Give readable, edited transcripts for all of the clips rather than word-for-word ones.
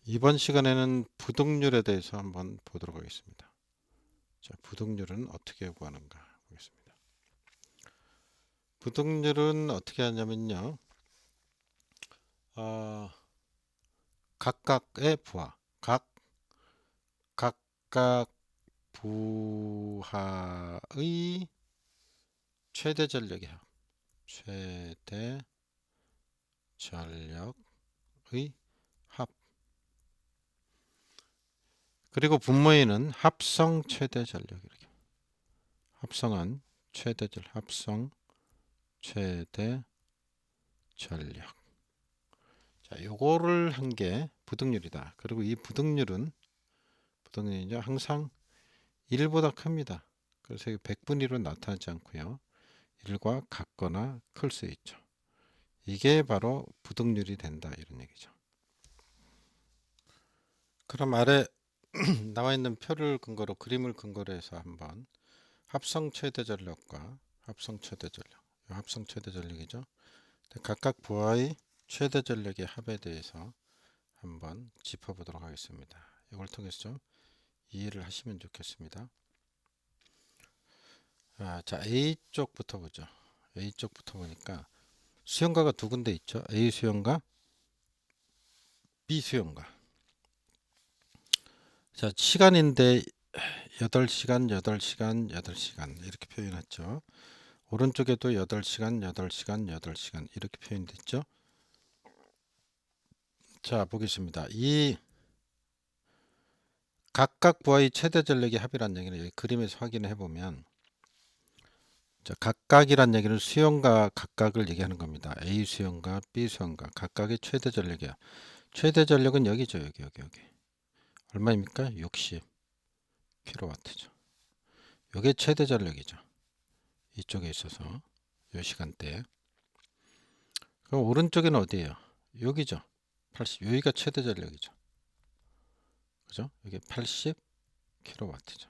이번 시간에는 부등률에 대해서 한번 보도록 하겠습니다. 자, 부등률은 어떻게 구하는가 보겠습니다. 부등률은 어떻게 하냐면요. 어, 각각의 부하, 각각 부하의 최대 전력의 합, 최대 전력의 합. 그리고 분모에는 합성 최대 전력 이렇게. 합성한 최대 전력, 합성 최대 전력. 자, 요거를 한 게 부등률이다. 그리고 이 부등률은요 항상 1보다 큽니다. 그래서 100분의 1로 나타나지 않고요. 1과 같거나 클 수 있죠. 이게 바로 부등률이 된다 이런 얘기죠. 그럼 아래 나와 있는 표를 근거로 그림을 근거로 해서 한번 합성 최대 전력과 합성 최대 전력, 합성 최대 전력이죠. 각각 부하의 최대 전력의 합에 대해서 한번 짚어보도록 하겠습니다. 이걸 통해서 좀 이해를 하시면 좋겠습니다. 자, A 쪽부터 보죠. A 쪽부터 보니까 수용가가 두 군데 있죠. A 수용가, B 수용가. 자, 시간인데 8시간, 8시간, 8시간 이렇게 표현했죠. 오른쪽에도 8시간, 8시간, 8시간 이렇게 표현됐죠. 자, 보겠습니다. 이 각각 부하의 최대 전력의 합이라는 얘기는 여기 그림에서 확인해 보면 자, 각각이란 얘기는 수용과 각각을 얘기하는 겁니다. A 수용과 B 수용과 각각의 최대 전력이야. 최대 전력은 여기죠. 여기. 얼마입니까? 60kW죠. 이게 최대 전력이죠. 이쪽에 있어서 이 시간대. 그럼 오른쪽에는 어디예요? 여기죠. 80. 여기가 최대 전력이죠. 그죠? 이게 80kW죠.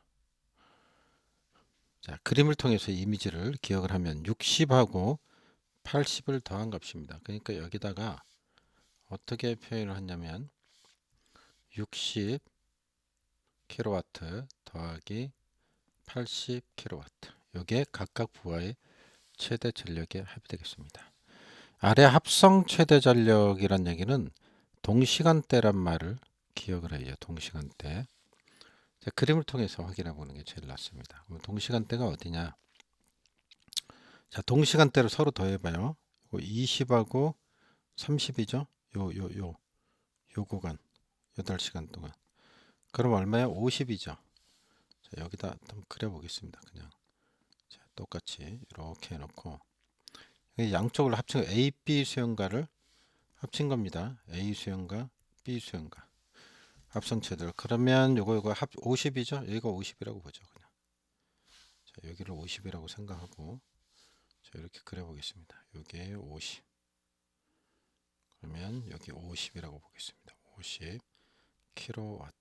자, 그림을 통해서 이미지를 기억을 하면 60하고 80을 더한 값입니다. 그러니까 여기다가 어떻게 표현을 하냐면 60kW 더하기 80kW. 이게 각각 부하의 최대 전력의 합이 되겠습니다. 아래 합성 최대 전력이란 얘기는 동시간대란 말을 기억을 해요. 동시간대. 자, 그림을 통해서 확인해 보는 게 제일 낫습니다. 그럼 동시간대가 어디냐? 자, 동시간대를 서로 더해봐요. 20하고 30이죠? 요 구간 8시간 동안. 그럼 얼마야? 50이죠. 자, 여기다 한번 그려보겠습니다. 그냥 자, 똑같이 이렇게 해놓고 양쪽을 합친 A, B 수용가를 합친 겁니다. A 수용가, B 수용가 합성체들. 그러면 요거 합 50이죠? 여기가 50이라고 보죠. 그냥. 자, 여기를 50이라고 생각하고 자, 이렇게 그려보겠습니다. 요게 50. 그러면 여기 50이라고 보겠습니다. 50kW.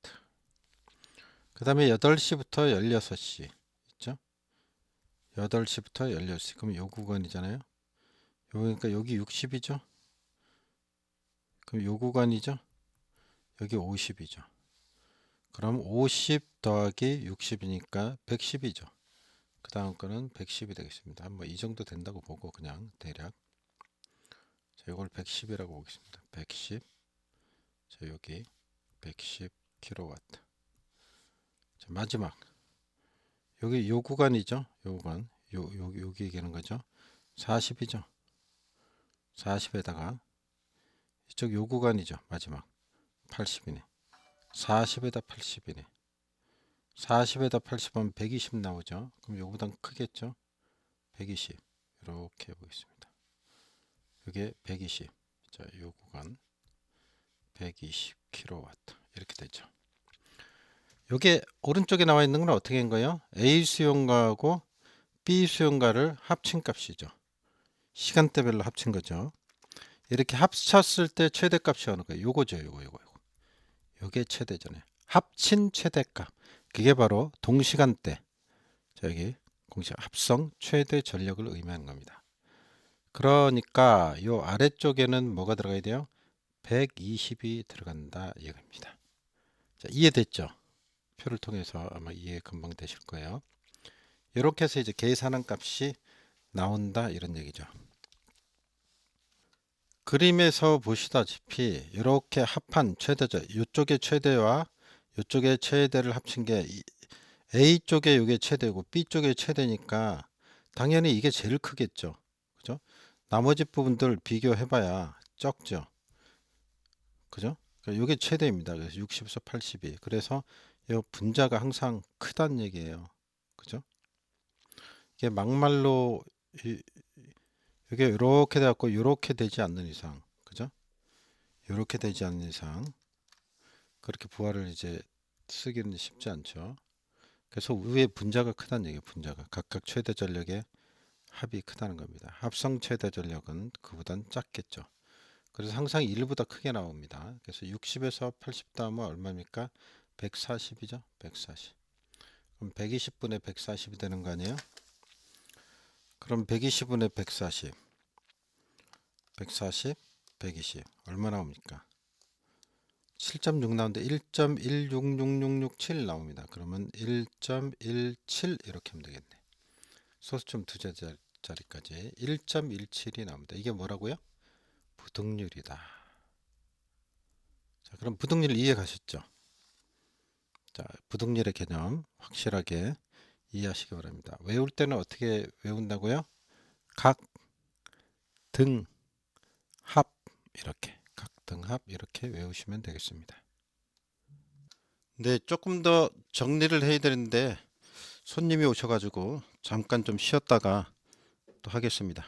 그 다음에 8시부터 16시 있죠? 8시부터 16시. 그럼 요 구간이잖아요. 그러니까 여기 60이죠? 그럼 요 구간이죠? 여기 50이죠. 그럼 50 더하기 60이니까 110이죠. 그 다음 거는 110이 되겠습니다. 뭐 이 정도 된다고 보고 그냥 대략 자, 이걸 110이라고 보겠습니다. 110. 자, 여기 110kW. 자, 마지막 여기 요 구간이죠. 요 구간 여기 얘기하는 거죠. 40이죠. 40에다가 이쪽 요 구간이죠. 마지막 80이네. 40에다 80이네. 40에다 80하면 120 나오죠. 그럼 요거보단 크겠죠. 120 이렇게 해보겠습니다. 이게 120. 자, 요 구간 120kW 이렇게 되죠. 요게 오른쪽에 나와 있는 건 어떻게 한 거예요? A 수용가하고 B 수용가를 합친 값이죠. 시간대별로 합친 거죠. 이렇게 합쳤을 때 최대값이 어느 거예요? 요거죠. 요거. 요게 최대잖아요. 합친 최대값. 그게 바로 동시간대. 자, 여기 공식 합성 최대 전력을 의미하는 겁니다. 그러니까 요 아래쪽에는 뭐가 들어가야 돼요? 120이 들어간다 이겁니다. 자, 이해됐죠? 표를 통해서 아마 이해 금방 되실 거예요. 이렇게 해서 이제 계산한 값이 나온다 이런 얘기죠. 그림에서 보시다시피 이렇게 합한 최대죠. 이쪽의 최대와 이쪽의 최대를 합친 게 A 쪽에 이게 최대고 B 쪽에 최대니까 당연히 이게 제일 크겠죠. 그죠? 나머지 부분들 비교해봐야 적죠. 그죠? 그러니까 이게 최대입니다. 그래서 60에서 82. 그래서 이 분자가 항상 크다는 얘기예요. 그죠? 이게 막말로 이게 이렇게 돼갖고 이렇게 되지 않는 이상, 그죠? 이렇게 되지 않는 이상 그렇게 부하를 이제 쓰기는 쉽지 않죠. 그래서 위에 분자가 크다는 얘기예요. 분자가 각각 최대 전력의 합이 크다는 겁니다. 합성 최대 전력은 그보단 작겠죠. 그래서 항상 1보다 크게 나옵니다. 그래서 60에서 80 더하면 얼마입니까? 140이죠. 140. 그럼 120분의 140이 되는 거 아니에요? 그럼 120분의 140, 140, 120 얼마 나옵니까? 7.6 나오는데 1.1666667 나옵니다. 그러면 1.17 이렇게 하면 되겠네. 소수점 두 자리까지 1.17이 나옵니다. 이게 뭐라고요? 부등률이다. 자, 그럼 부등률 이해 가셨죠? 자, 부등률의 개념 확실하게 이해하시기 바랍니다. 외울 때는 어떻게 외운다고요? 각, 등, 합 이렇게 각, 등, 합 이렇게 외우시면 되겠습니다. 네, 조금 더 정리를 해야 되는데 손님이 오셔가지고 잠깐 좀 쉬었다가 또 하겠습니다.